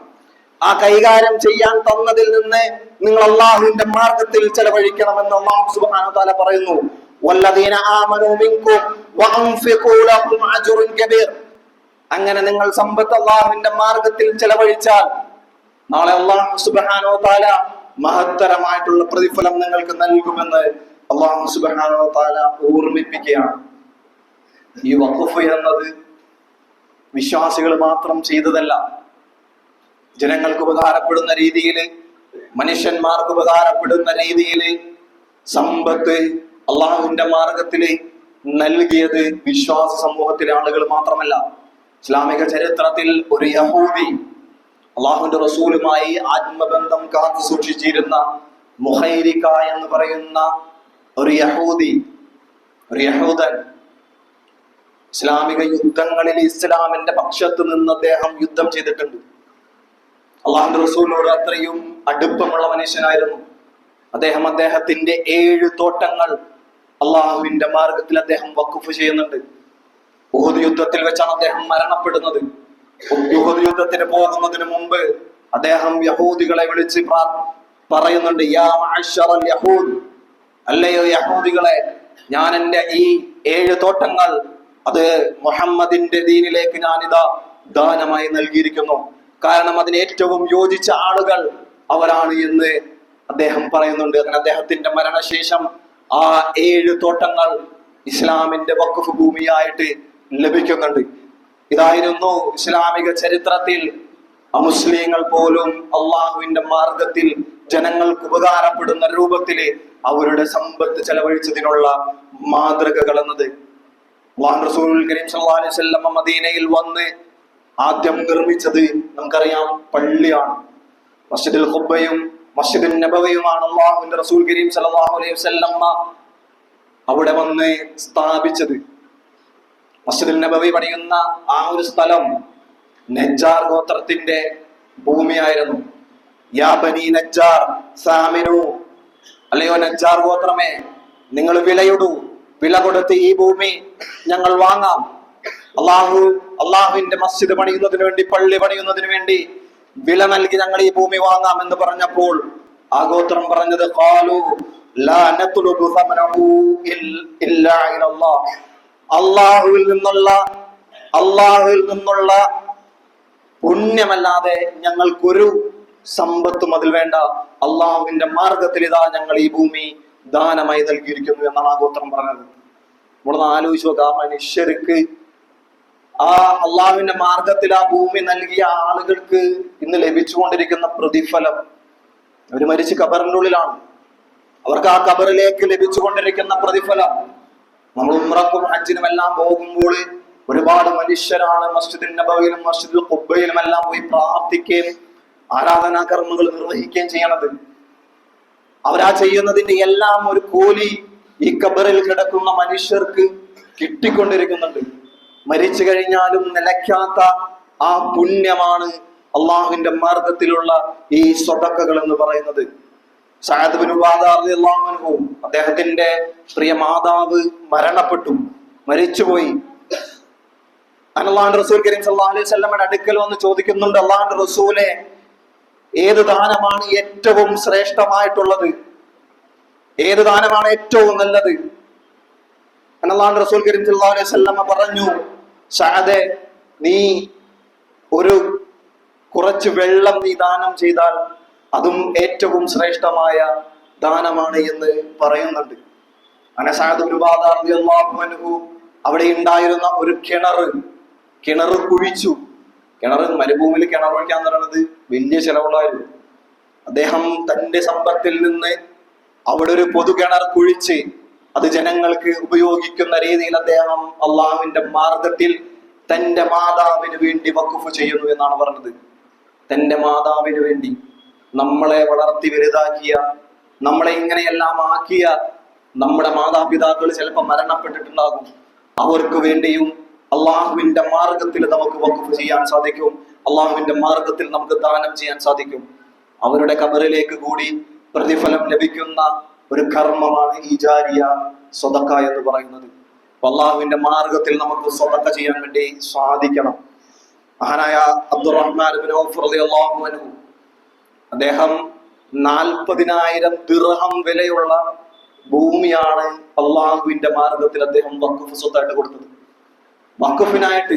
ആ കൈകാര്യം ചെയ്യാൻ തന്നതിൽ നിന്ന് നിങ്ങൾ അള്ളാഹുവിന്റെ മാർഗത്തിൽ ചെലവഴിക്കണമെന്ന് അള്ളാഹു സുബ്ഹാനഹു വ തആല പറയുന്നു. വല്ലദീന ആമനൂ മിൻകും വഅൻഫിഖൂ ലഹും അജ്റുൻ കബീർ, അങ്ങനെ നിങ്ങൾ സമ്പത്ത് അള്ളാഹുവിന്റെ മാർഗത്തിൽ ചെലവഴിച്ചാൽ നാളെ അള്ളാഹു സുബ്ഹാനഹു വ തആല മഹത്തരമായിട്ടുള്ള പ്രതിഫലം നിങ്ങൾക്ക് നൽകുമെന്ന് അള്ളാഹു സുബ്ഹാനഹു വ തആല ഓർമ്മിപ്പിക്കുകയാണ്. ഈ വഖഫ് എന്നത് വിശ്വാസികൾ മാത്രം ചെയ്തതല്ല, ജനങ്ങൾക്ക് ഉപകാരപ്പെടുന്ന രീതിയിൽ, മനുഷ്യന്മാർക്ക് ഉപകാരപ്പെടുന്ന രീതിയിൽ സമ്പത്ത് അള്ളാഹുവിന്റെ മാർഗത്തില് നൽകിയത് വിശ്വാസ സമൂഹത്തിലെ ആളുകൾ മാത്രമല്ല. ഇസ്ലാമിക ചരിത്രത്തിൽ ഒരു യഹൂദി അള്ളാഹുവിന്റെ റസൂലുമായി ആത്മബന്ധം കാത്തു സൂക്ഷിച്ചിരുന്ന മുഹൈരിക എന്ന് പറയുന്ന ഒരു യഹൂദൻ ഇസ്ലാമിക യുദ്ധങ്ങളിൽ ഇസ്ലാമിന്റെ പക്ഷത്ത് നിന്ന് അദ്ദേഹം യുദ്ധം ചെയ്തിട്ടുണ്ട്. അള്ളാഹുവിന്റെ റസൂലിനോട് അത്രയും അടുപ്പമുള്ള മനുഷ്യനായിരുന്നു അദ്ദേഹം. അദ്ദേഹത്തിന്റെ 7 തോട്ടങ്ങൾ അള്ളാഹുവിന്റെ മാർഗത്തിൽ അദ്ദേഹം വഖഫ് ചെയ്യുന്നുണ്ട്. ഉഹദ് യുദ്ധത്തിൽ വെച്ചാണ് അദ്ദേഹം മരണപ്പെടുന്നത്. ഉഹദ് യുദ്ധത്തിന് പോകുന്നതിന് മുമ്പ് അദ്ദേഹം യഹൂദികളെ വിളിച്ച് പറയുന്നുണ്ട്, യാ മഅശറൽ യഹൂദ്, അല്ലയോ യഹൂദികളെ, ഞാൻ എൻ്റെ ഈ 7 തോട്ടങ്ങൾ അത് മുഹമ്മദിന്റെ ദീനിലേക്ക് ഞാനിതാ ദാനമായി നൽകിയിരിക്കുന്നു. കാരണം അതിന് ഏറ്റവും യോജിച്ച ആളുകൾ അവരാണ് എന്ന് അദ്ദേഹം പറയുന്നുണ്ട്. അങ്ങനെ അദ്ദേഹത്തിന്റെ മരണശേഷം ആ 7 തോട്ടങ്ങൾ ഇസ്ലാമിന്റെ വഖഫ് ഭൂമിയായിട്ട് ലഭിക്കുന്നുണ്ട്. ഇതായിരുന്നു ഇസ്ലാമിക ചരിത്രത്തിൽ അമുസ്ലിങ്ങൾ പോലും അള്ളാഹുവിന്റെ മാർഗത്തിൽ ജനങ്ങൾക്ക് ഉപകാരപ്പെടുന്ന രൂപത്തില് അവരുടെ സമ്പത്ത് ചെലവഴിച്ചതിനുള്ള മാതൃകകൾ എന്നത്. റസൂൽ കരീം സല്ലല്ലാഹു അലൈഹി വസല്ലം മദീനയിൽ വന്ന് ആദ്യം നിർമ്മിച്ചത് നമുക്കറിയാം പള്ളിയാണ്. മസ്ജിദുൽ ഖുബയും മസ്ജിദുൻ നബവിയുമാണ് അല്ലാഹുവിന്റെ റസൂൽ കരീം സല്ലല്ലാഹു അലൈഹി വസല്ലം അവിടെ വന്ന് സ്ഥാപിച്ചത്. മസ്ജിദുൽ നബവി പണിയുന്ന ആ ഒരു സ്ഥലം നജ്ജാർ ഗോത്രത്തിന്റെ ഭൂമിയായിരുന്നു. യാ ബനി നജ്ജാർ സാമിനു, അല്ലയോ നജ്ജാർ ഗോത്രമേ, നിങ്ങൾ വിലയിടൂ, വില കൊടുത്ത് ഈ ഭൂമി ഞങ്ങൾ വാങ്ങാം. അള്ളാഹുവിന്റെ മസ്ജിദ് പണിയുന്നതിന് വേണ്ടി, പള്ളി പണിയുന്നതിന് വേണ്ടി വില നൽകി ഞങ്ങൾ ഈ ഭൂമി വാങ്ങാം എന്ന് പറഞ്ഞപ്പോൾ ആ ഗോത്രം പറഞ്ഞത് ഖാലു ലാ നത്ലുബു സമനഹു ഇല്ലാ ഇലല്ലാഹ്, അള്ളാഹുവിൽ നിന്നുള്ള പുണ്യമല്ലാതെ ഞങ്ങൾക്കൊരു സമ്പത്തും അതിൽ വേണ്ട. അള്ളാഹുവിന്റെ മാർഗത്തിൽ ഇതാ ഞങ്ങൾ ഈ ഭൂമി ദാനമായി നൽകിയിരിക്കുന്നു എന്നാണ് ആ ഗോത്രം പറഞ്ഞത്. നമ്മളൊന്ന് ആലോചിച്ചു നോക്കുക, ആ മനുഷ്യർക്ക്, ആ അള്ളാഹുവിന്റെ മാർഗത്തിൽ ആ ഭൂമി നൽകിയ ആളുകൾക്ക് ഇന്ന് ലഭിച്ചുകൊണ്ടിരിക്കുന്ന പ്രതിഫലം. അവര് മരിച്ച് ഖബറിന്റെ ഉള്ളിലാണ്, അവർക്ക് ആ ഖബറിലേക്ക് ലഭിച്ചുകൊണ്ടിരിക്കുന്ന പ്രതിഫലം. നമ്മൾ ഉംറക്കും ഹജ്ജിനും എല്ലാം പോകുമ്പോൾ ഒരുപാട് മനുഷ്യരാണ് മസ്ജിദുൻ നബവിയിലും മസ്ജിദുൽ ഖുബയിലും എല്ലാം പോയി പ്രാർത്ഥിക്കുകയും ആരാധനാ കർമ്മങ്ങൾ നിർവഹിക്കുകയും ചെയ്യണത്. അവരാ ചെയ്യുന്നതിന്റെ എല്ലാം ഒരു കൂലി ഈ ഖബറിൽ കിടക്കുന്ന മനുഷ്യർക്ക് കിട്ടിക്കൊണ്ടിരിക്കുന്നുണ്ട്. മരിച്ചു കഴിഞ്ഞാലും നിലയ്ക്കാത്ത ആ പുണ്യമാണ് അള്ളാഹുവിന്റെ മാർഗത്തിലുള്ള ഈ സ്വതക്കകൾ എന്ന് പറയുന്നത്. സഅദ് ബിൻ ഉബാദ റളിയല്ലാഹു അൻഹു, അദ്ദേഹത്തിന്റെ പ്രിയ മാതാവ് മരണപ്പെട്ടു, മരിച്ചുപോയി. അല്ലാഹുവിന്റെ റസൂൽ കരീം സല്ലല്ലാഹു അലൈഹി വസല്ലമയുടെ അടുക്കൽ വന്ന് ചോദിക്കുന്നുണ്ട്, അല്ലാഹുവിന്റെ റസൂലേ, ഏത് ദാനമാണ് ഏറ്റവും ശ്രേഷ്ഠമായിട്ടുള്ളത്? ഏത് ദാനമാണ് ഏറ്റവും നല്ലത്? അല്ലാഹുവിന്റെ റസൂൽ കരീം സല്ലല്ലാഹു അലൈഹി വസല്ലമ പറഞ്ഞു, സഅദേ, നീ കുറച്ച് വെള്ളം നീ ദാനം ചെയ്താൽ അതും ഏറ്റവും ശ്രേഷ്ഠമായ ദാനമാണ് എന്ന് പറയുന്നുണ്ട്. അങ്ങനെ സഅദ് ബിൻ ഉബാദ റളിയല്ലാഹു അൻഹു അവിടെ ഉണ്ടായിരുന്ന ഒരു കിണർ കുഴിച്ചു. മരുഭൂമിയിൽ കിണർ ഒഴിക്കാൻ പറയുന്നത് വലിയ ചെലവുള്ളായിരുന്നു. അദ്ദേഹം തന്റെ സമ്പത്തിൽ നിന്ന് അവിടെ ഒരു പൊതു കിണർ കുഴിച്ച് അത് ജനങ്ങൾക്ക് ഉപയോഗിക്കുന്ന രീതിയിൽ അദ്ദേഹം അള്ളാഹുവിന്റെ മാർഗത്തിൽ തന്റെ മാതാവിന് വേണ്ടി വഖഫ് ചെയ്യുന്നു എന്നാണ് പറഞ്ഞത്. തന്റെ മാതാവിന് വേണ്ടി, നമ്മളെ വളർത്തി വലുതാക്കിയ, നമ്മളെ ഇങ്ങനെയെല്ലാം ആക്കിയ നമ്മുടെ മാതാപിതാക്കൾ ചിലപ്പോൾ മരണപ്പെട്ടിട്ടുണ്ടാകും. അവർക്ക് വേണ്ടിയും അള്ളാഹുവിന്റെ മാർഗത്തിൽ നമുക്ക് വഖഫ് ചെയ്യാൻ സാധിക്കും. അള്ളാഹുവിന്റെ മാർഗത്തിൽ നമുക്ക് ദാനം ചെയ്യാൻ സാധിക്കും. അവരുടെ ഖബറിലേക്ക് കൂടി പ്രതിഫലം ലഭിക്കുന്ന ഒരു കർമ്മമാണ് ഈ ജാരിയ സ്വതക്ക എന്ന് പറയുന്നത്. അള്ളാഹുവിന്റെ മാർഗത്തിൽ നമുക്ക് സ്വതക്ക ചെയ്യാൻ വേണ്ടി സാധിക്കണം. മഹാനായ അബ്ദുറഹ്മാൻ ഇബ്നു ഔഫ് റളിയല്ലാഹു അൻഹു, അദ്ദേഹം 40,000 ദിർഹം വിലയുള്ള ഭൂമിയാണ് അള്ളാഹുവിന്റെ മാർഗത്തിൽ അദ്ദേഹം വഖഫ് സ്വത്തായിട്ട് കൊടുത്തത്. വഖഫിനായിട്ട്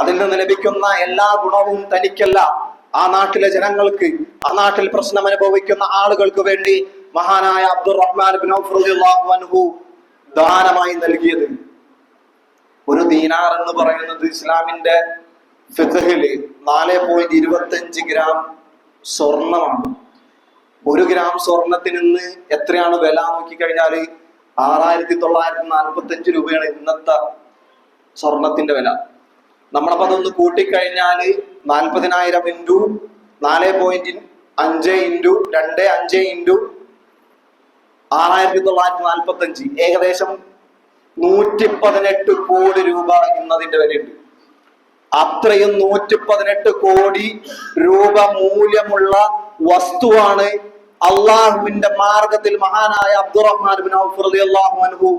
അതിൽ നിന്ന് ലഭിക്കുന്ന എല്ലാ ഗുണവും തനിക്കല്ല, ആ നാട്ടിലെ ജനങ്ങൾക്ക്, ആ നാട്ടിൽ പ്രശ്നം അനുഭവിക്കുന്ന ആളുകൾക്ക് വേണ്ടി മഹാനായ അബ്ദുറഹ്മാൻ ഇബ്നു ഔഫ് റളിയല്ലാഹു അൻഹു ദാനമായി നൽകിയത്. ഒരു ദീനാർ എന്ന് പറയുന്നത് ഇസ്ലാമിന്റെ ഫിഖ്ഹില് 4.25 ഗ്രാം സ്വർണമാണ്. 1 ഗ്രാം സ്വർണത്തിന് ഇന്ന് എത്രയാണ് വില നോക്കിക്കഴിഞ്ഞാല് 6,945 രൂപയാണ് ഇന്നത്തെ സ്വർണത്തിന്റെ വില. നമ്മളപ്പോ അതൊന്ന് കൂട്ടിക്കഴിഞ്ഞാല് 40,000 ഇൻറ്റു 4.5 ഇൻറ്റു 2.5 ഇൻറ്റു 6,945, ഏകദേശം 118 കോടി രൂപ ഇന്നതിന്റെ വിലയുണ്ട്. അത്രയും 118 കോടി രൂപ മൂല്യമുള്ള വസ്തുവാണ് അള്ളാഹുവിന്റെ മാർഗത്തിൽ മഹാനായ അബ്ദുറഹ്മാൻ ഇബ്നു ഔഫ് റളിയല്ലാഹു അൻഹു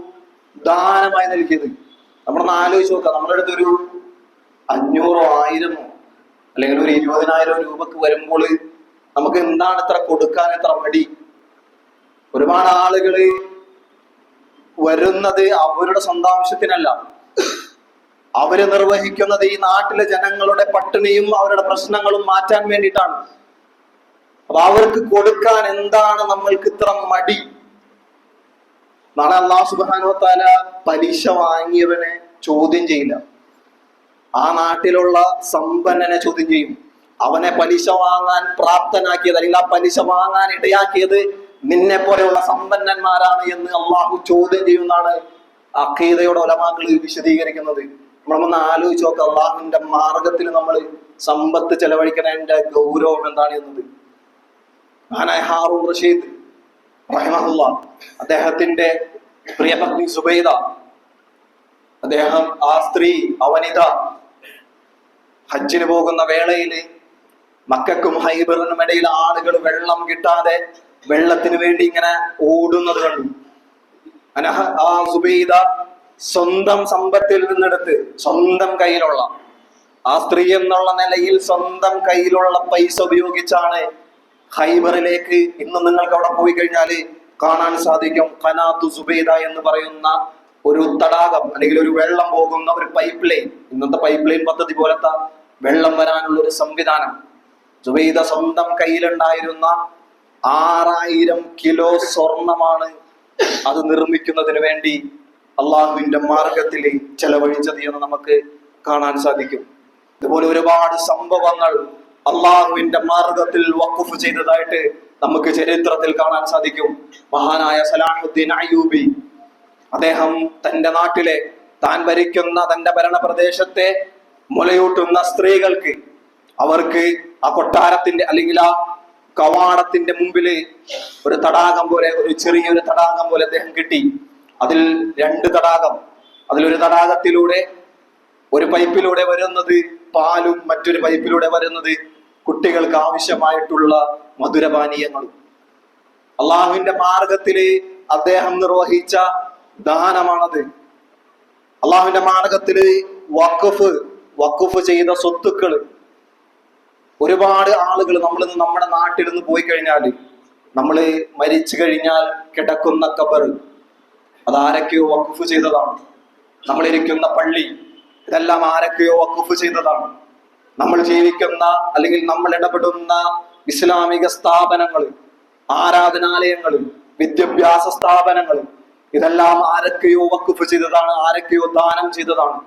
ദാനമായി നൽകിയത്. നമ്മളൊന്ന് ആലോചിച്ച് നോക്കാം, നമ്മുടെ അടുത്ത് ഒരു 500 1000 അല്ലെങ്കിൽ ഒരു 20,000 രൂപക്ക് വരുമ്പോൾ നമുക്ക് എന്താണ് ഇത്ര കൊടുക്കാൻ ഇത്ര മടി? ഒരുപാട് ആളുകള് വരുന്നത് അവരുടെ സ്വന്തം ആവശ്യത്തിനല്ല, അവര് നിർവഹിക്കുന്നത് ഈ നാട്ടിലെ ജനങ്ങളുടെ പട്ടിണിയും അവരുടെ പ്രശ്നങ്ങളും മാറ്റാൻ വേണ്ടിയിട്ടാണ്. അപ്പൊ അവർക്ക് കൊടുക്കാൻ എന്താണ് നമ്മൾക്ക് ഇത്ര മടി? നാളെ അല്ലാഹു സുബ്ഹാനഹു വ തആല പലിശ വാങ്ങിയവനെ ചോദ്യം ചെയ്യില്ല, ആ നാട്ടിലുള്ള സമ്പന്നനെ ചോദ്യം ചെയ്യും. അവനെ പലിശ വാങ്ങാൻ പ്രാപ്തനാക്കിയത്, അല്ലെങ്കിൽ ആ പലിശ വാങ്ങാൻ ഇടയാക്കിയത് നിന്നെ പോലെയുള്ള സമ്പന്നന്മാരാണ് എന്ന് അള്ളാഹു ചോദ്യം ചെയ്യുന്നതാണ് അഖീദയുടെ ഉലമാക്കൾ വിശദീകരിക്കുന്നത്. നമ്മളൊന്ന് ആലോചിച്ച് നോക്കാം, അള്ളാഹുവിന്റെ മാർഗത്തിൽ നമ്മൾ സമ്പത്ത് ചെലവഴിക്കുന്നതിന്റെ ഗൗരവം എന്താണ് എന്നത്. മഹാനായ ഹാറൂൻ റഷീദ് റഹിമഹുല്ലാഹ്, അദ്ദേഹത്തിന്റെ പ്രിയപത്നി സുബൈദ, അദ്ദേഹം ആ സ്ത്രീ, ആ വനിത ഹജ്ജിന് പോകുന്ന വേളയിൽ മക്കക്കും ഹൈബറിനും ഇടയിൽ ആളുകൾ വെള്ളം കിട്ടാതെ വെള്ളത്തിന് വേണ്ടി ഇങ്ങനെ ഓടുന്നത് കണ്ടു. ആ സുബൈദ സ്വന്തം സമ്പത്തിൽ നിന്നെടുത്ത് സ്വന്തം കയ്യിലുള്ള ആ സ്ത്രീ എന്നുള്ള നിലയിൽ സ്വന്തം കയ്യിലുള്ള പൈസ ഉപയോഗിച്ചാണ് ഹൈബറിലേക്ക്, ഇന്ന് നിങ്ങൾക്ക് അവിടെ പോയി കഴിഞ്ഞാൽ കാണാൻ സാധിക്കും, ഖനാത്തു സുബൈദ എന്ന് പറയുന്ന ഒരു തടാകം, അല്ലെങ്കിൽ ഒരു വെള്ളം പോകുന്ന ഒരു പൈപ്പ് ലൈൻ, ഇന്നത്തെ പൈപ്പ് ലൈൻ പദ്ധതി പോലത്തെ വെള്ളം വരാനുള്ള ഒരു സംവിധാനം. സുബൈദ സ്വന്തം കയ്യിലുണ്ടായിരുന്ന 6000 കിലോ സ്വർണമാണ് അത് നിർമ്മിക്കുന്നതിന് വേണ്ടി അള്ളാഹുവിന്റെ മാർഗത്തിൽ ചെലവഴിച്ചത് എന്ന് നമുക്ക് കാണാൻ സാധിക്കും. ഇതുപോലെ ഒരുപാട് സംഭവങ്ങൾ അള്ളാഹുവിന്റെ മാർഗത്തിൽ വഖഫ് ചെയ്തതായിട്ട് നമുക്ക് ചരിത്രത്തിൽ കാണാൻ സാധിക്കും. മഹാനായ സലാഹുദ്ദീൻ അയ്യൂബി, അദ്ദേഹം തന്റെ നാട്ടിലെ, താൻ ഭരിക്കുന്ന തന്റെ ഭരണപ്രദേശത്തെ മുലയൂട്ടുന്ന സ്ത്രീകൾക്ക്, അവർക്ക് ആ കൊട്ടാരത്തിന്റെ അല്ലെങ്കിൽ ആ കവാടത്തിന്റെ മുമ്പില് ഒരു തടാകം പോലെ, ഒരു ചെറിയൊരു തടാകം പോലെ അദ്ദേഹം കിട്ടി. അതിൽ 2 തടാകം, അതിലൊരു തടാകത്തിലൂടെ ഒരു പൈപ്പിലൂടെ വരുന്നത് പാലും മറ്റൊരു പൈപ്പിലൂടെ വരുന്നത് കുട്ടികൾക്ക് ആവശ്യമായിട്ടുള്ള മധുരപാനീയങ്ങളും. അള്ളാഹുവിന്റെ മാർഗത്തില് അദ്ദേഹം നിർവഹിച്ച ദാനമാണത്. അള്ളാഹുവിന്റെ മാർഗത്തില് വഖഫ് ചെയ്ത സ്വത്തുക്കൾ ഒരുപാട് ആളുകൾ, നമ്മുടെ നാട്ടിൽ നിന്ന് പോയി കഴിഞ്ഞാൽ, നമ്മള് മരിച്ചു കഴിഞ്ഞാൽ കിടക്കുന്ന ഖബർ, അതാരൊക്കെയോ വഖഫ് ചെയ്തതാണ്. നമ്മളിരിക്കുന്ന പള്ളി, ഇതെല്ലാം ആരൊക്കെയോ വഖഫ് ചെയ്തതാണ്. നമ്മൾ ജീവിക്കുന്ന അല്ലെങ്കിൽ നമ്മൾ ഇടപെടുന്ന ഇസ്ലാമിക സ്ഥാപനങ്ങൾ, ആരാധനാലയങ്ങൾ, വിദ്യാഭ്യാസ സ്ഥാപനങ്ങൾ, ഇതെല്ലാം ആരൊക്കെയോ വഖഫ് ചെയ്തതാണ്, ആരൊക്കെയോ ദാനം ചെയ്തതാണ്.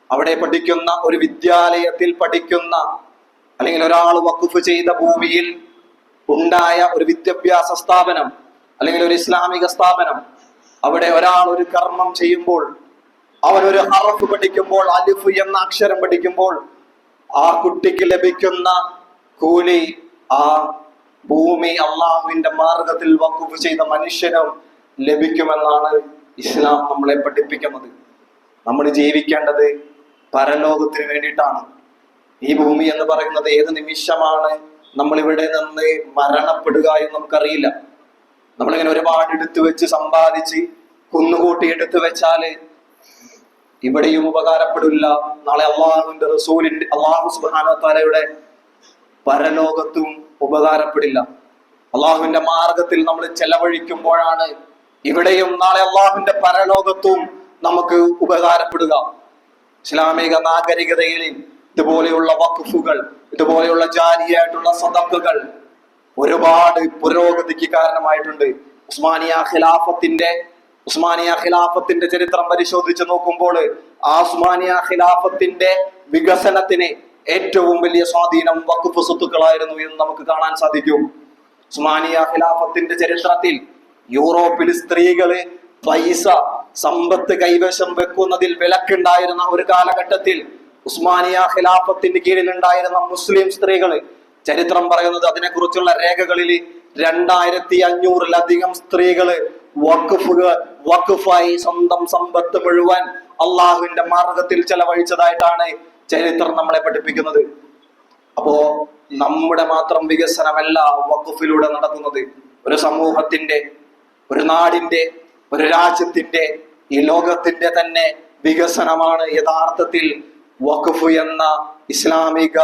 അവിടെ പഠിക്കുന്ന ഒരു വിദ്യാലയത്തിൽ പഠിക്കുന്ന, അല്ലെങ്കിൽ ഒരാൾ വഖഫ് ചെയ്ത ഭൂമിയിൽ ഉണ്ടായ ഒരു വിദ്യാഭ്യാസ സ്ഥാപനം അല്ലെങ്കിൽ ഒരു ഇസ്ലാമിക സ്ഥാപനം, അവിടെ ഒരാൾ ഒരു കർമ്മം ചെയ്യുമ്പോൾ, അവനൊരു ഹറഫ് പഠിക്കുമ്പോൾ, അലിഫ് എന്ന അക്ഷരം പഠിക്കുമ്പോൾ, ആ കുട്ടിക്ക് ലഭിക്കുന്ന കൂലി ആ ഭൂമി അള്ളാഹുവിന്റെ മാർഗത്തിൽ വഖഫ് ചെയ്ത മനുഷ്യനും ലഭിക്കുമെന്നാണ് ഇസ്ലാം നമ്മളെ പഠിപ്പിക്കുന്നത്. നമ്മൾ ജീവിക്കേണ്ടത് പരലോകത്തിന് വേണ്ടിയിട്ടാണ്. ഈ ഭൂമി എന്ന് പറയുന്നത് ഏത് നിമിഷമാണ് നമ്മൾ ഇവിടെ നിന്ന് മരണപ്പെടുക എന്ന് നമുക്കറിയില്ല. നമ്മളിങ്ങനെ ഒരുപാട് എടുത്തു വെച്ച് സമ്പാദിച്ച് കുന്നുകൂട്ടി എടുത്തു വെച്ചാല് ഇവിടെയും ഉപകാരപ്പെടില്ല. നാളെ അള്ളാഹുവിന്റെ റസൂലിന്റെ, അള്ളാഹു സുബ്ഹാനഹു വ തആലയുടെ പരലോകത്തും ഉപകാരപ്പെടില്ല. അള്ളാഹുവിന്റെ മാർഗത്തിൽ നമ്മൾ ചെലവഴിക്കുമ്പോഴാണ് ഇവിടെയും നാളെ അള്ളാഹുവിന്റെ പരലോകത്തും നമുക്ക് ഉപകാരപ്പെടുക. ഇസ്ലാമിക നാഗരികതയിൽ ഇതുപോലെയുള്ള വഖഫുകൾ, ഇതുപോലെയുള്ള ജാരിയായിട്ടുള്ള സദഖകൾ ഒരുപാട് പുരോഗതിക്ക് കാരണമായിട്ടുണ്ട്. ഉസ്മാനിയ ഖിലാഫത്തിന്റെ ചരിത്രം പരിശോധിച്ച് നോക്കുമ്പോൾ ആ ഉസ്മാനിയ ഖിലാഫത്തിന്റെ വികസനത്തിന് ഏറ്റവും വലിയ സ്വാധീനം വഖഫ് സ്വത്തുക്കളായിരുന്നു എന്ന് നമുക്ക് കാണാൻ സാധിക്കും. ഉസ്മാനിയ ഖിലാഫത്തിന്റെ ചരിത്രത്തിൽ യൂറോപ്പിൽ സ്ത്രീകള് പൈസ, സമ്പത്ത് കൈവശം വെക്കുന്നതിൽ വിലക്കുണ്ടായിരുന്ന ഒരു കാലഘട്ടത്തിൽ ഉസ്മാനിയ ഖിലാഫത്തിന്റെ കീഴിൽ ഉണ്ടായിരുന്ന മുസ്ലിം സ്ത്രീകള്, ചരിത്രം പറയുന്നത്, അതിനെക്കുറിച്ചുള്ള രേഖകളിൽ 2500-ലധികം സ്ത്രീകള് വഖഫായി സ്വന്തം സമ്പത്ത് മുഴുവൻ അള്ളാഹുവിന്റെ മാർഗത്തിൽ ചെലവഴിച്ചതായിട്ടാണ് ചരിത്രം നമ്മളെ പഠിപ്പിക്കുന്നത്. അപ്പോ നമ്മുടെ മാത്രം വികസനമല്ല വഖഫിലൂടെ നടക്കുന്നത്. ഒരു സമൂഹത്തിന്റെ, ഒരു നാടിന്റെ, ഒരു രാജ്യത്തിന്റെ, ഈ ലോകത്തിന്റെ തന്നെ വികസനമാണ് യഥാർത്ഥത്തിൽ വഖഫ് എന്ന ഇസ്ലാമിക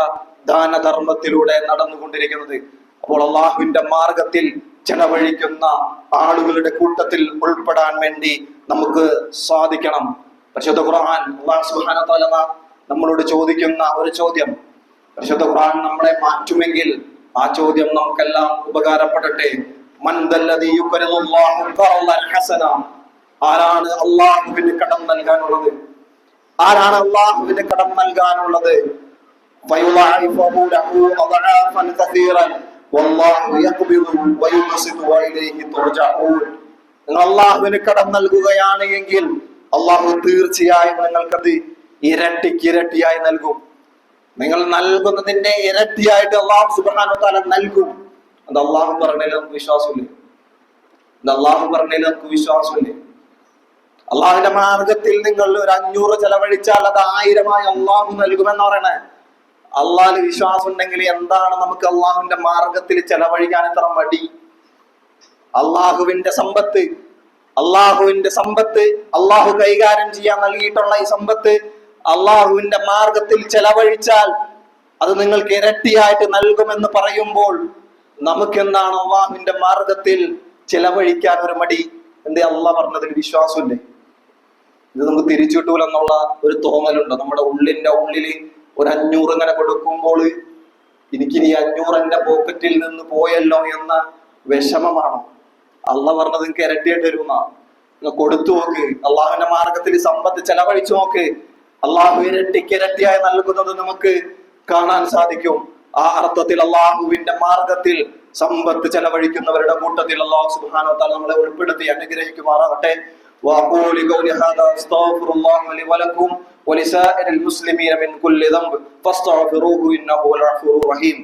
ദാനധർമ്മത്തിലൂടെ നടന്നുകൊണ്ടിരിക്കുന്നത്. അപ്പോൾ അള്ളാഹുവിന്റെ മാർഗത്തിൽ ചെലവഴിക്കുന്ന ആളുകളുടെ കൂട്ടത്തിൽ ഉൾപ്പെടാൻ വേണ്ടി നമുക്ക് സാധിക്കണം. പരിശുദ്ധ ഖുർആൻ, അല്ലാഹു സുബ്ഹാനഹു വ തആല നമ്മളോട് ചോദിക്കുന്ന ഒരു ചോദ്യം, പരിശുദ്ധ ഖുർആൻ നമ്മളെ മാറ്റുമെങ്കിൽ ആ ചോദ്യം നമുക്കെല്ലാം ഉപകാരപ്പെടട്ടെ. മൻ ദല്ലദീ യുഖ്രിദുല്ലാഹു ഖർളൻ ഹസന, ആരാണ് അള്ളാഹുവിന് കടം നൽകാനുള്ളത്? ആരാണ് അള്ളാഹുവിന് കടം നൽകാനുള്ളത്? ഫയുളാഇഫഹു ലഹു അദ്ആഫൻ കസീറൻ വല്ലാഹു യഖ്ബിദു വയുബ്സിതു വഇലൈഹി തുർജഊൻ. നിങ്ങൾ അള്ളാഹുവിന് കടം നൽകുകയാണ് എങ്കിൽ അള്ളാഹു തീർച്ചയായും നിങ്ങൾക്കത് ഇരട്ടിയായി നൽകും. നിങ്ങൾ നൽകുന്നതിന്റെ ഇരട്ടിയായിട്ട് അള്ളാഹു സുബ്ഹാനഹു വ തആല നൽകും. അത് അള്ളാഹു പറഞ്ഞതിൽ നമുക്ക് വിശ്വാസമില്ലേ? അള്ളാഹുവിന്റെ മാർഗത്തിൽ നിങ്ങൾ ഒരു 500 ചെലവഴിച്ചാൽ അത് 1000 അള്ളാഹു നൽകുമെന്ന് പറയണേ. അള്ളാഹിൽ വിശ്വാസം ഉണ്ടെങ്കിൽ എന്താണ് നമുക്ക് അള്ളാഹുവിന്റെ മാർഗത്തിൽ ചെലവഴിക്കാൻ എത്ര മടി? അള്ളാഹുവിന്റെ സമ്പത്ത് അള്ളാഹു കൈകാര്യം ചെയ്യാൻ നൽകിയിട്ടുള്ള ഈ സമ്പത്ത് അള്ളാഹുവിന്റെ മാർഗത്തിൽ ചെലവഴിച്ചാൽ അത് നിങ്ങൾക്ക് ഇരട്ടിയായിട്ട് നൽകുമെന്ന് പറയുമ്പോൾ നമുക്ക് എന്താണ് അള്ളാഹുവിന്റെ മാർഗത്തിൽ ചെലവഴിക്കാൻ ഒരു മടി? എന്തേ? അള്ളാഹ് പറഞ്ഞതിൽ വിശ്വാസമില്ലേ? ഇത് നമുക്ക് തിരിച്ചു കിട്ടൂലെന്നുള്ള ഒരു തോന്നലുണ്ട്. നമ്മുടെ ഉള്ളിന്റെ ഉള്ളില് ഒരു 500 ഇങ്ങനെ കൊടുക്കുമ്പോൾ എനിക്കിനി 500 എന്റെ പോക്കറ്റിൽ നിന്ന് പോയല്ലോ എന്ന വിഷമമാണോ? അള്ളാഹ് പറഞ്ഞത് നിങ്ങൾക്ക് ഇരട്ടിയായിട്ട് വരുമെന്നാണ്. നിങ്ങൾ കൊടുത്തു നോക്ക്, അള്ളാഹുവിന്റെ മാർഗത്തിൽ സമ്പത്ത് ചെലവഴിച്ചു നോക്ക്, അള്ളാഹു ഇരട്ടിയായി നൽകുന്നത് നമുക്ക് കാണാൻ സാധിക്കും. ആ അർത്ഥത്തിൽ അള്ളാഹുവിന്റെ മാർഗത്തിൽ സമ്പത്ത് ചെലവഴിക്കുന്നവരുടെ കൂട്ടത്തിൽ അള്ളാഹു സുബ്ഹാനഹു വ തആല നമ്മളെ ഉൾപ്പെടുത്തി അനുഗ്രഹിക്കുമാറാകട്ടെ. وأقول قولي هذا أستغفر الله لي ولكم ولسائر المسلمين من كل ذنب فاستغفروه إنه هو الغفور الرحيم.